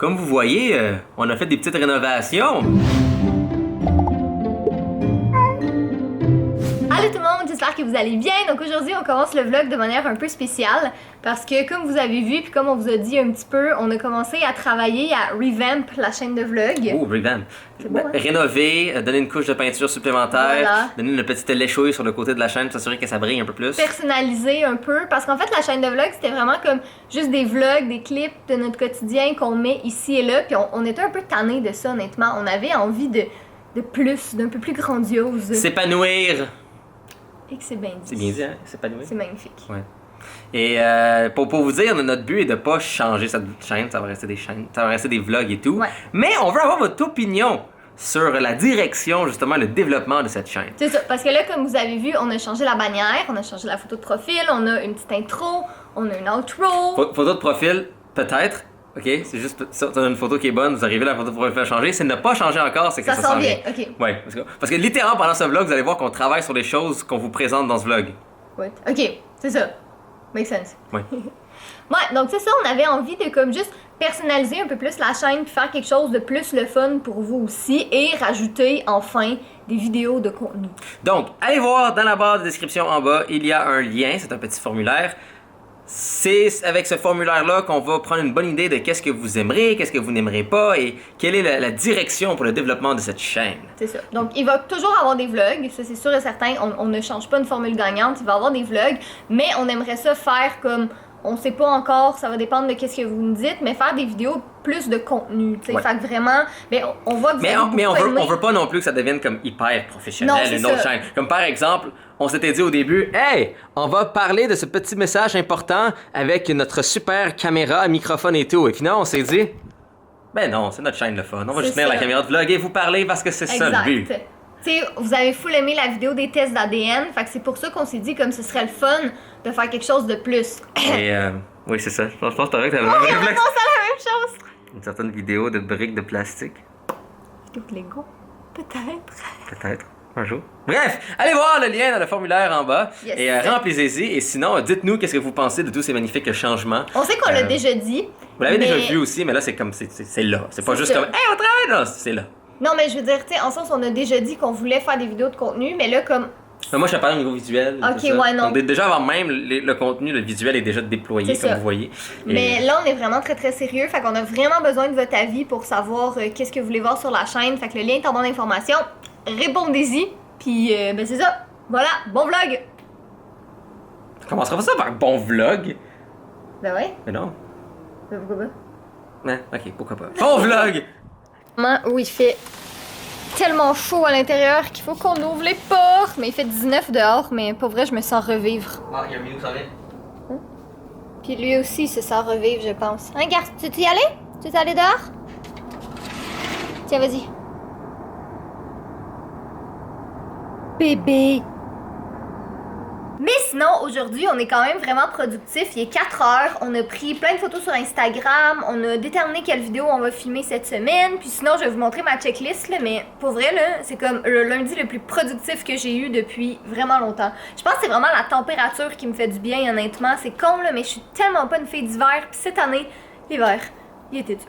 Comme vous voyez, on a fait des petites rénovations. Allô tout le monde, j'espère que vous allez bien. Donc aujourd'hui, on commence le vlog de manière un peu spéciale parce que comme vous avez vu puis comme on vous a dit un petit peu, on a commencé à travailler à revamp la chaîne de vlog. Oh, revamp. C'est beau, hein? Rénover, donner une couche de peinture supplémentaire, Voilà. donner une petite léchouille sur le côté de la chaîne pour s'assurer que ça brille un peu plus. Personnaliser un peu parce qu'en fait la chaîne de vlog c'était vraiment comme juste des vlogs, des clips de notre quotidien qu'on met ici et là puis on était un peu tannés de ça honnêtement. On avait envie de plus, d'un peu plus grandiose. S'épanouir. Et que c'est bien dit. C'est bien dit, hein? S'épanouir. C'est magnifique. Ouais. Et pour vous dire, notre but est de pas changer cette chaîne, ça va rester des chaînes, ça va rester des vlogs et tout. Ouais. Mais on veut avoir votre opinion sur la direction, justement, le développement de cette chaîne. C'est ça, parce que là, comme vous avez vu, on a changé la bannière, on a changé la photo de profil, on a une petite intro, on a une outro. Photo de profil, peut-être. Ok, c'est juste ça, t'as une photo qui est bonne, vous arrivez, la photo de profil a changé. Si elle n'a pas changé encore, c'est que ça Ça sent s'en bien, vient. ok. Ouais, parce que littéralement pendant ce vlog, vous allez voir qu'on travaille sur les choses qu'on vous présente dans ce vlog. Ouais. Ok, c'est ça. Make sense. Ouais. Ouais, donc c'est ça, on avait envie de comme juste personnaliser un peu plus la chaîne puis faire quelque chose de plus le fun pour vous aussi et rajouter enfin des vidéos de contenu. Donc, allez voir dans la barre de description en bas, il y a un lien, c'est un petit formulaire. C'est avec ce formulaire-là qu'on va prendre une bonne idée de qu'est-ce que vous aimerez, qu'est-ce que vous n'aimerez pas et quelle est la direction pour le développement de cette chaîne. C'est ça. Donc, il va toujours avoir des vlogs, ça c'est sûr et certain. On ne change pas une formule gagnante, il va avoir des vlogs, mais on aimerait ça faire comme, on sait pas encore, ça va dépendre de qu'est-ce que vous nous dites, mais faire des vidéos plus de contenu, tu sais. Ouais. Fait que vraiment, mais on voit que vous Mais, avez mais beaucoup aimé. on veut pas non plus que ça devienne comme hyper professionnel, Non, c'est une autre ça. chaîne. Comme par exemple, on s'était dit au début, hey, on va parler de ce petit message important avec notre super caméra, microphone et tout. Et finalement, on s'est dit, ben non, c'est notre chaîne de fun. On va C'est juste tenir la ça. caméra de vlog et vous parler parce que c'est ça le but. Exact. Tu sais, vous avez full aimé la vidéo des tests d'ADN, fait que c'est pour ça qu'on s'est dit comme ce serait le fun de faire quelque chose de plus. Et oui, c'est ça. Je pense que c'est vrai que t'as le Oh, même on réflexe. pense à la même chose. Une certaine vidéo de briques de plastique. Vidéo de Lego, peut-être. Peut-être. Un jour. Bref, allez voir le lien dans le formulaire en bas Yes. et remplissez-y. Et sinon, dites-nous qu'est-ce que vous pensez de tous ces magnifiques changements. On sait qu'on l'a déjà dit. Vous l'avez mais- déjà vu aussi, mais là, c'est comme, c'est là. C'est pas C'est juste ça. comme, hey, on travaille là, c'est là. Non, mais je veux dire, tu sais, en sens, on a déjà dit qu'on voulait faire des vidéos de contenu, mais là, comme. Mais moi, je te parle au niveau visuel. Ok, tout ça. ouais, non. Donc, déjà avant même le contenu, le visuel est déjà déployé, C'est comme ça. vous voyez. Et- Mais là, on est vraiment très très sérieux, fait qu'on a vraiment besoin de votre avis pour savoir qu'est-ce que vous voulez voir sur la chaîne. Fait que le lien est en barre d'informations. Répondez-y, puis ben c'est ça. Voilà, bon vlog! On commencera pas ça par un bon vlog. Ben ouais, Mais non. ben pourquoi pas? Ok, pourquoi pas. Bon vlog! Moment où il fait tellement chaud à l'intérieur qu'il faut qu'on ouvre les portes. Mais il fait 19 dehors, mais pour vrai, je me sens revivre. Ah, il y a un minou qui s'en vient. Puis lui aussi se sent revivre, je pense. Hein, garde, tu veux y aller? Tu veux aller dehors? Tiens, vas-y. Bébé! Mais sinon, aujourd'hui, on est quand même vraiment productif. Il est 4 heures. On a pris plein de photos sur Instagram. On a déterminé quelle vidéo on va filmer cette semaine. Puis sinon, je vais vous montrer ma checklist. Là, mais pour vrai, là, c'est comme le lundi le plus productif que j'ai eu depuis vraiment longtemps. Je pense que c'est vraiment la température qui me fait du bien, honnêtement. C'est con, là, mais je suis tellement pas une fille d'hiver. Puis cette année, l'hiver, il était dur.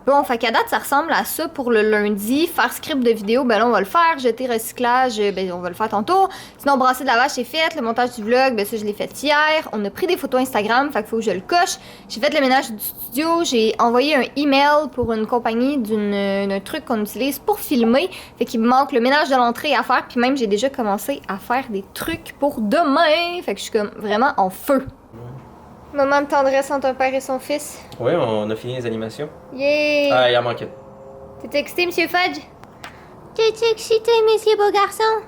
Bon, fait qu'à date, ça ressemble à ça pour le lundi. Faire script de vidéo, ben là, on va le faire. Jeter recyclage, ben on va le faire tantôt. Sinon, brasser de la vache, c'est fait. Le montage du vlog, ben ça, je l'ai fait hier. On a pris des photos Instagram, fait qu'il faut que je le coche. J'ai fait le ménage du studio. J'ai envoyé un email pour une compagnie d'un truc qu'on utilise pour filmer. Fait qu'il me manque le ménage de l'entrée à faire. Puis même, j'ai déjà commencé à faire des trucs pour demain. Fait que je suis comme vraiment en feu. Moment de tendresse entre un père et son fils. Oui, on a fini les animations. Yeah! Ah, il en manquait. T'es excité, Monsieur Fudge? T'es excité, Monsieur Beau Garçon?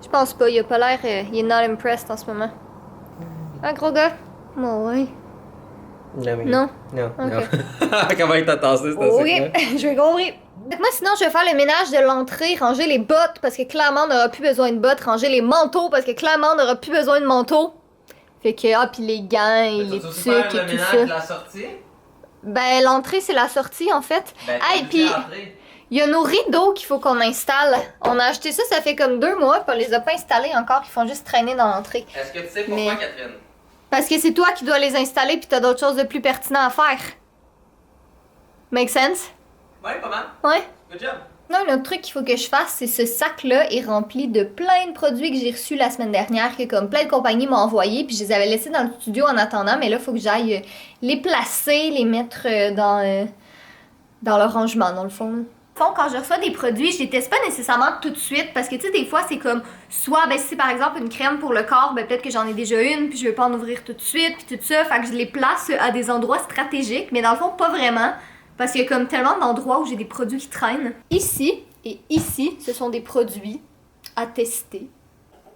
Je pense pas, il a pas l'air... il est not impressed en ce moment. Un gros gars? Bon, ouais. Non? Non. Ok. Non. Comment il t'a tassé, c'est Oui, je vais compris. Moi, sinon, je vais faire le ménage de l'entrée, ranger les bottes, parce que clairement, on n'aura plus besoin de bottes, ranger les manteaux, parce que clairement, on n'aura plus besoin de manteaux. Fait que, ah, pis les gants et les tucs et tout ça. la sortie? Ben, l'entrée, c'est la sortie, en fait. Ah, et puis... Il y a nos rideaux qu'il faut qu'on installe. On a acheté ça, ça fait comme 2 mois, puis on les a pas installés encore. Ils font juste traîner dans l'entrée. Est-ce que tu sais pourquoi, Mais- Catherine? Parce que c'est toi qui dois les installer, puis t'as d'autres choses de plus pertinentes à faire. Make sense? Ouais, pas mal. Ouais. Good job. Non, un autre truc qu'il faut que je fasse, c'est ce sac-là est rempli de plein de produits que j'ai reçus la semaine dernière, que comme plein de compagnies m'ont envoyé, puis je les avais laissés dans le studio en attendant, mais là, il faut que j'aille les placer, les mettre dans le rangement, dans le fond. Quand je reçois des produits, je les teste pas nécessairement tout de suite parce que tu sais, des fois, c'est comme soit, ben, si c'est par exemple une crème pour le corps, ben, peut-être que j'en ai déjà une, puis je veux pas en ouvrir tout de suite, puis tout ça, fait que je les place à des endroits stratégiques, mais dans le fond, pas vraiment. Parce qu'il y a comme tellement d'endroits où j'ai des produits qui traînent. Ici et ici, ce sont des produits à tester.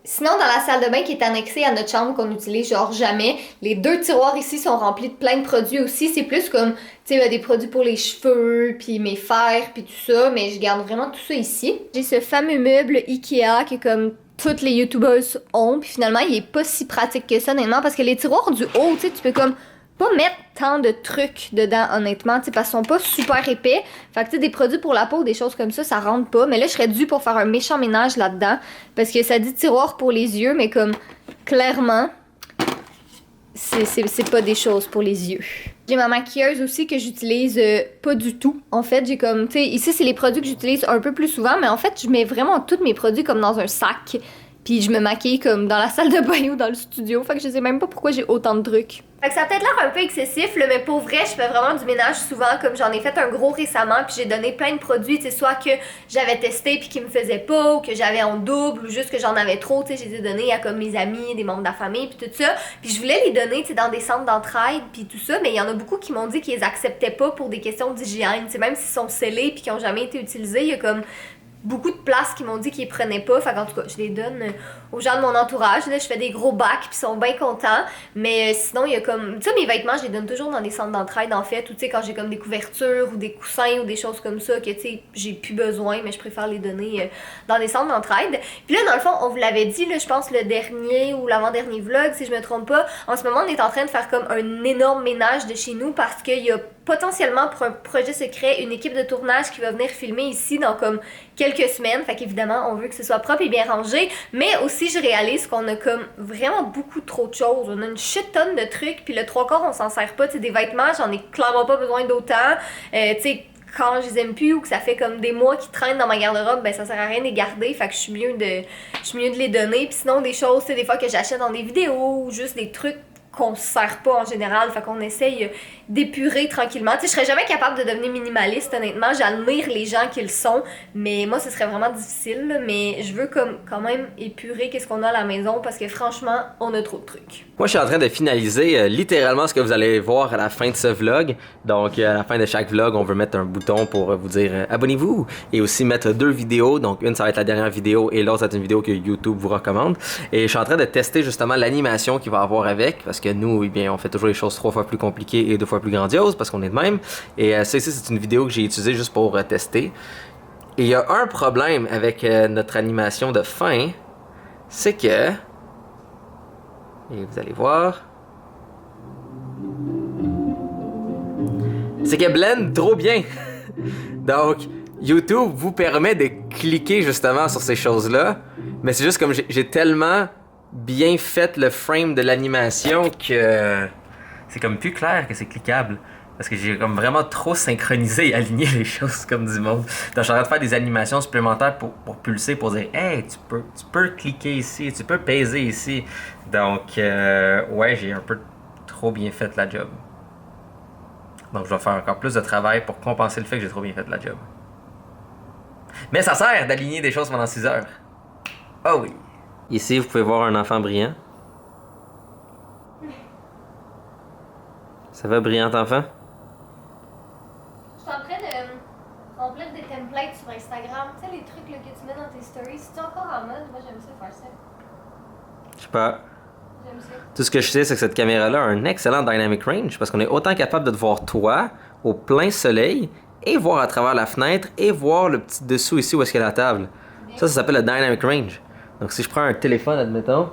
Sinon, dans la salle de bain qui est annexée à notre chambre qu'on utilise genre jamais, les 2 tiroirs ici sont remplis de plein de produits aussi. C'est plus comme, tu sais, des produits pour les cheveux, puis mes fers, puis tout ça, mais je garde vraiment tout ça ici. J'ai ce fameux meuble Ikea qui est comme toutes les youtubeuses ont, puis finalement, il est pas si pratique que ça, honnêtement, parce que les tiroirs du haut, tu sais, tu peux comme pas mettre tant de trucs dedans, honnêtement, parce qu'ils sont pas super épais. Fait que, tu sais, des produits pour la peau, des choses comme ça rentre pas. Mais là, je serais due pour faire un méchant ménage là-dedans, parce que ça dit tiroir pour les yeux, mais comme, clairement, c'est pas des choses pour les yeux. J'ai ma maquilleuse aussi que j'utilise pas du tout. En fait, j'ai comme, tu sais, ici, c'est les produits que j'utilise un peu plus souvent, mais en fait, je mets vraiment tous mes produits comme dans un sac. Puis je me maquille comme dans la salle de bain ou dans le studio. Fait que je sais même pas pourquoi j'ai autant de trucs. Fait que ça a peut-être l'air un peu excessif, là, mais pour vrai, je fais vraiment du ménage souvent, comme j'en ai fait un gros récemment, puis j'ai donné plein de produits, tu sais, soit que j'avais testé puis qui me faisaient pas, ou que j'avais en double, ou juste que j'en avais trop, tu sais, je les ai donnés à comme mes amis, des membres de la famille, puis tout ça. Puis je voulais les donner, tu sais, dans des centres d'entraide, puis tout ça, mais il y en a beaucoup qui m'ont dit qu'ils les acceptaient pas pour des questions d'hygiène, tu sais, même s'ils sont scellés puis qui ont jamais été utilisés, il y a comme beaucoup de places qui m'ont dit qu'ils les prenaient pas. Fait qu'en tout cas, je les donne aux gens de mon entourage. Là, je fais des gros bacs puis ils sont bien contents. Mais sinon, il y a comme... Tu sais, mes vêtements, je les donne toujours dans des centres d'entraide, en fait. Ou tu sais, quand j'ai comme des couvertures ou des coussins ou des choses comme ça que, tu sais, j'ai plus besoin, mais je préfère les donner dans des centres d'entraide. Puis là, dans le fond, on vous l'avait dit, là, je pense le dernier ou l'avant-dernier vlog, si je me trompe pas. En ce moment, on est en train de faire comme un énorme ménage de chez nous parce qu'il y a potentiellement pour un projet secret une équipe de tournage qui va venir filmer ici dans comme quelques semaines. Fait qu'évidemment, on veut que ce soit propre et bien rangé. Mais aussi, je réalise qu'on a comme vraiment beaucoup trop de choses. On a une shit tonne de trucs, puis le 3/4, on s'en sert pas. Tu sais, des vêtements, j'en ai clairement pas besoin d'autant. Tu sais, quand je les aime plus ou que ça fait comme des mois qu'ils traînent dans ma garde-robe, ben ça sert à rien de les garder. Fait que je suis mieux de les donner. Puis sinon, des choses, tu sais, des fois que j'achète dans des vidéos ou juste des trucs qu'on se sert pas en général, fait qu'on essaye d'épurer tranquillement. Tu sais, je serais jamais capable de devenir minimaliste, honnêtement. J'admire les gens qui le sont, mais moi, ce serait vraiment difficile, là. Mais je veux comme quand même épurer qu'est-ce qu'on a à la maison parce que franchement, on a trop de trucs. Moi, je suis en train de finaliser littéralement ce que vous allez voir à la fin de ce vlog. Donc, à la fin de chaque vlog, on veut mettre un bouton pour vous dire abonnez-vous et aussi mettre 2 vidéos. Donc, une, ça va être la dernière vidéo et l'autre, ça va être une vidéo que YouTube vous recommande. Et je suis en train de tester justement l'animation qu'il va avoir avec parce que nous, eh bien, on fait toujours les choses 3 fois plus compliquées et 2 fois plus grandioses parce qu'on est de même. Et ça ici, c'est une vidéo que j'ai utilisée juste pour tester. Et il y a un problème avec notre animation de fin, c'est que... Et vous allez voir. C'est qu'elle blende trop bien. Donc, YouTube vous permet de cliquer justement sur ces choses-là. Mais c'est juste comme j'ai tellement bien fait le frame de l'animation que c'est comme plus clair que c'est cliquable. Parce que j'ai comme vraiment trop synchronisé et aligné les choses comme du monde. Donc je suis en train de faire des animations supplémentaires pour pulser, pour dire hey, tu peux cliquer ici, tu peux peser ici. Donc ouais, j'ai un peu trop bien fait la job. Donc je vais faire encore plus de travail pour compenser le fait que j'ai trop bien fait la job. Mais ça sert d'aligner des choses pendant 6 heures. Oh oui. Ici, vous pouvez voir un enfant brillant. Ça va, brillant enfant? Je suis en train de remplir des templates sur Instagram. Tu sais, les trucs là, que tu mets dans tes stories. C'est encore en mode? Moi, j'aime ça faire ça. Je sais pas. J'aime ça. Tout ce que je sais, c'est que cette caméra-là a un excellent dynamic range parce qu'on est autant capable de te voir toi au plein soleil et voir à travers la fenêtre et voir le petit dessous ici où est-ce qu'il y a la table. Ça s'appelle le dynamic range. Donc si je prends un téléphone, admettons,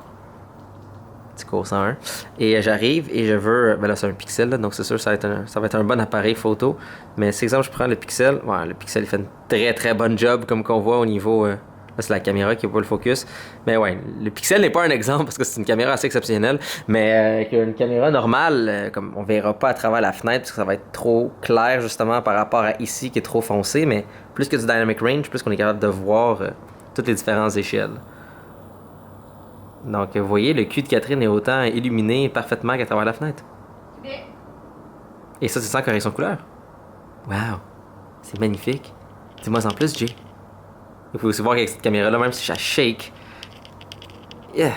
petit cours 101, et j'arrive et je veux, ben là c'est un pixel, là, donc c'est sûr ça va être un bon appareil photo. Mais si exemple je prends le pixel, ouais, le pixel il fait une très très bonne job comme qu'on voit au niveau Là, c'est la caméra qui n'a pas le focus. Mais ouais, le Pixel n'est pas un exemple parce que c'est une caméra assez exceptionnelle. Mais qu'une caméra normale, comme on verra pas à travers la fenêtre parce que ça va être trop clair justement par rapport à ici qui est trop foncé. Mais plus que du dynamic range, plus qu'on est capable de voir toutes les différentes échelles. Donc, vous voyez, le cul de Catherine est autant illuminé parfaitement qu'à travers la fenêtre. Et ça, c'est sans correction de couleur. Wow, c'est magnifique. Dis-moi en plus, Jay. Il faut aussi voir qu'avec cette caméra-là, même si ça shake, yeah,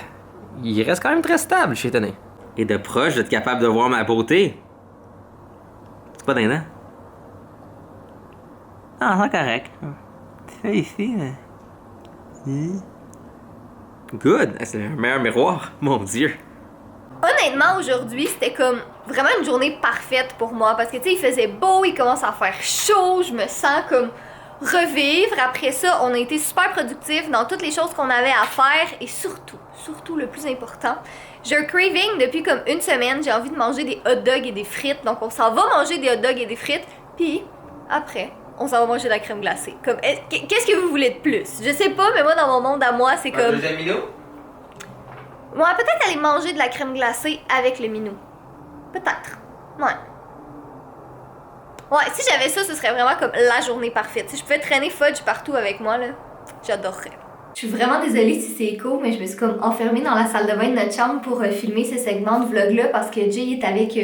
il reste quand même très stable, je suis étonné. Et de proche, d'être capable de voir ma beauté. C'est pas dingue, hein? Ah, c'est correct. C'est ici, mais... Good! C'est un meilleur miroir, mon Dieu. Honnêtement, aujourd'hui, c'était comme vraiment une journée parfaite pour moi parce que tu sais, il faisait beau, il commence à faire chaud, je me sens comme revivre. Après ça, on a été super productifs dans toutes les choses qu'on avait à faire et surtout le plus important, j'ai un craving depuis comme une semaine, j'ai envie de manger des hot dogs et des frites. Donc on s'en va manger des hot dogs et des frites, puis après, on s'en va manger de la crème glacée. Comme, qu'est-ce que vous voulez de plus? Je sais pas, mais moi dans mon monde à moi, c'est comme... Un deuxième minot? Ouais, peut-être aller manger de la crème glacée avec le minou. Peut-être. Ouais. Ouais, si j'avais ça, ce serait vraiment comme la journée parfaite. Si je pouvais traîner fudge partout avec moi, là, j'adorerais. Je suis vraiment désolée si c'est écho, mais je me suis comme enfermée dans la salle de bain de notre chambre pour filmer ce segment de vlog-là parce que Jay est avec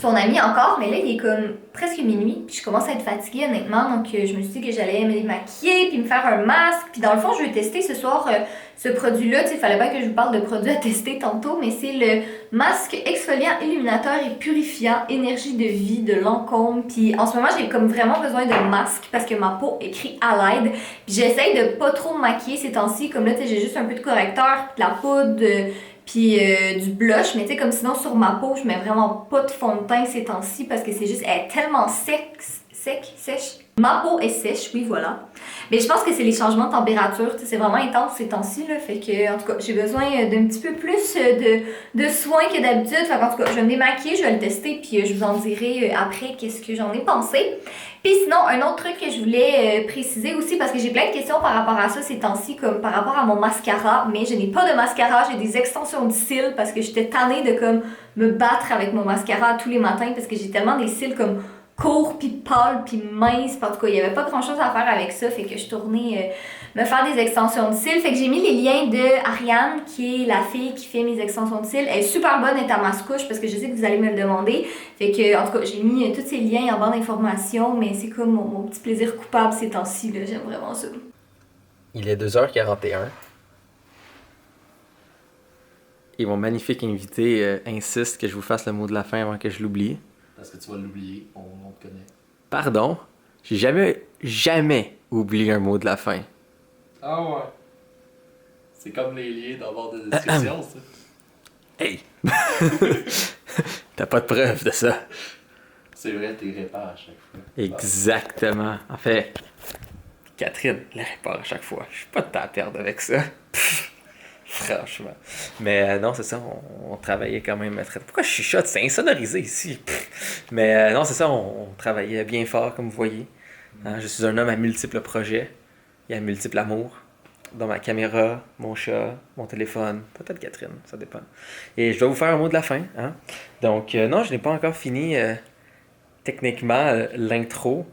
son ami encore, mais là, il est comme presque minuit, puis je commence à être fatiguée honnêtement, donc je me suis dit que j'allais me démaquiller, puis me faire un masque, puis dans le fond, je vais tester ce soir ce produit-là, tu sais, il fallait pas que je vous parle de produits à tester tantôt, mais c'est le masque exfoliant, illuminateur et purifiant, énergie de vie de Lancôme, puis en ce moment, j'ai comme vraiment besoin de masque parce que ma peau écrit à l'aide, puis j'essaye de pas trop me maquiller ces temps-ci, comme là, tu sais, j'ai juste un peu de correcteur, puis de la poudre, puis du blush, mais tu sais, comme sinon sur ma peau, je mets vraiment pas de fond de teint ces temps-ci parce que c'est juste, elle est tellement sèche. Ma peau est sèche, oui, voilà. Mais je pense que c'est les changements de température, tu sais, c'est vraiment intense ces temps-ci, là, fait que, en tout cas, j'ai besoin d'un petit peu plus de soins que d'habitude, fait qu'en tout cas, je vais me démaquiller, je vais le tester, puis je vous en dirai après qu'est-ce que j'en ai pensé. Puis sinon, un autre truc que je voulais préciser aussi, parce que j'ai plein de questions par rapport à ça ces temps-ci, comme par rapport à mon mascara, mais je n'ai pas de mascara, j'ai des extensions de cils parce que j'étais tannée de comme me battre avec mon mascara tous les matins parce que j'ai tellement des cils comme courts, puis pâles, puis minces, en tout cas, il n'y avait pas grand-chose à faire avec ça, fait que je tournais me faire des extensions de cils, fait que j'ai mis les liens de Ariane, qui est la fille qui fait mes extensions de cils. Elle est super bonne, elle est à Mascouche, parce que je sais que vous allez me le demander, fait que, en tout cas, j'ai mis tous ces liens en barre d'informations, mais c'est comme mon petit plaisir coupable ces temps-ci, là, j'aime vraiment ça. Il est 2h41. Et mon magnifique invité insiste que je vous fasse le mot de la fin avant que je l'oublie. Parce que tu vas l'oublier, on te connaît. Pardon, j'ai jamais oublié un mot de la fin. Ah ouais. C'est comme les liens dans barre de description, ça. Hey! T'as pas de preuve de ça. C'est vrai, t'es répare à chaque fois. Exactement. En fait, Catherine les répare à chaque fois. Je suis pas de temps à perdre avec ça. Franchement. Mais non, c'est ça, on travaillait quand même très... Pourquoi je chuchote? C'est insonorisé ici. Mais non, c'est ça, on travaillait bien fort, comme vous voyez. Hein, je suis un homme à multiples projets. Il y a multiples amours. Dans ma caméra, mon chat, mon téléphone, peut-être Catherine, ça dépend. Et je dois vous faire un mot de la fin. Hein? Donc, non, je n'ai pas encore fini techniquement l'intro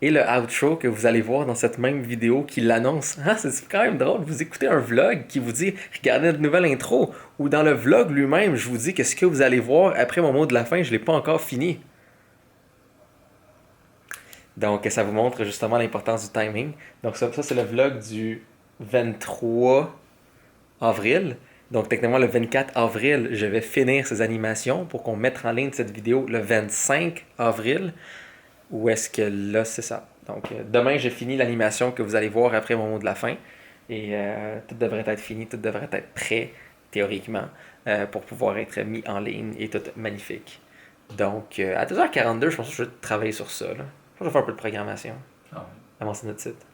et le outro que vous allez voir dans cette même vidéo qui l'annonce. Ah, c'est quand même drôle, vous écoutez un vlog qui vous dit « Regardez notre nouvelle intro » ou dans le vlog lui-même, je vous dis que ce que vous allez voir après mon mot de la fin, je ne l'ai pas encore fini. Donc, ça vous montre justement l'importance du timing. Donc, ça c'est le vlog du 23 avril. Donc, techniquement, le 24 avril, je vais finir ces animations pour qu'on mette en ligne cette vidéo le 25 avril. Ou est-ce que là, c'est ça. Donc, demain, j'ai fini l'animation que vous allez voir après mon mot de la fin. Et tout devrait être fini, tout devrait être prêt, théoriquement, pour pouvoir être mis en ligne et tout magnifique. Donc, à 2h42, je pense que je vais travailler sur ça. Là. Je pense que je vais faire un peu de programmation. Ah ouais. Avancer notre site.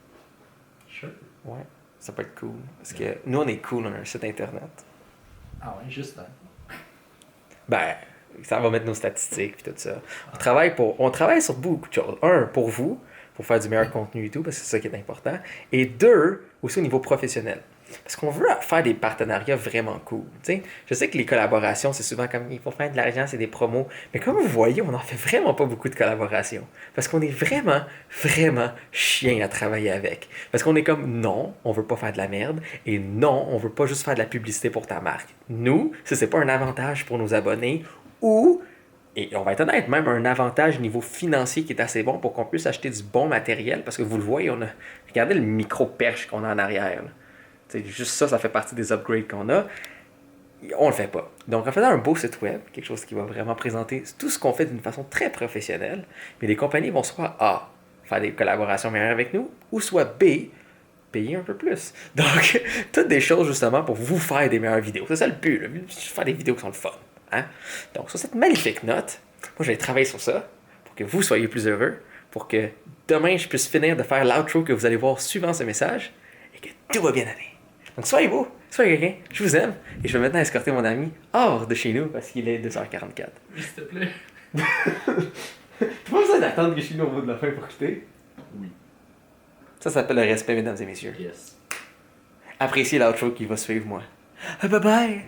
Sure. Ouais, ça peut être cool. Parce que nous, on est cool, on a un site internet. Ah ouais, juste là. Ben, ça va mettre nos statistiques et tout ça. On travaille sur beaucoup de choses. Un, pour vous pour faire du meilleur contenu et tout, parce que c'est ça qui est important. Et 2, aussi au niveau professionnel. Parce qu'on veut faire des partenariats vraiment cool. T'sais, je sais que les collaborations, c'est souvent comme il faut faire de l'argent, c'est des promos. Mais comme vous voyez, on n'en fait vraiment pas beaucoup de collaborations. Parce qu'on est vraiment, vraiment chien à travailler avec. Parce qu'on est comme non, on veut pas faire de la merde. Et non, on veut pas juste faire de la publicité pour ta marque. Nous, ça c'est pas un avantage pour nos abonnés ou, et on va être honnête, même un avantage niveau financier qui est assez bon pour qu'on puisse acheter du bon matériel. Parce que vous le voyez, regardez le micro-perche qu'on a en arrière. Là. T'sais, juste ça, ça fait partie des upgrades qu'on a. On le fait pas. Donc, en faisant un beau site web, quelque chose qui va vraiment présenter tout ce qu'on fait d'une façon très professionnelle, mais les compagnies vont soit A, faire des collaborations meilleures avec nous, ou soit B, payer un peu plus. Donc, toutes des choses justement pour vous faire des meilleures vidéos. C'est ça le but, le but, c'est de faire des vidéos qui sont le fun. Hein? Donc, sur cette magnifique note, moi, je vais travailler sur ça pour que vous soyez plus heureux, pour que demain, je puisse finir de faire l'outro que vous allez voir suivant ce message et que tout va bien aller. Donc, soyez beau, soyez quelqu'un, je vous aime, et je vais maintenant escorter mon ami hors de chez nous parce qu'il est 2h44. Oui, s'il te plaît. T'as pas besoin d'attendre que je suis au bout de la fin pour quitter? Oui. Ça s'appelle le respect, mesdames et messieurs. Yes. Appréciez l'outro qui va suivre moi. Bye bye!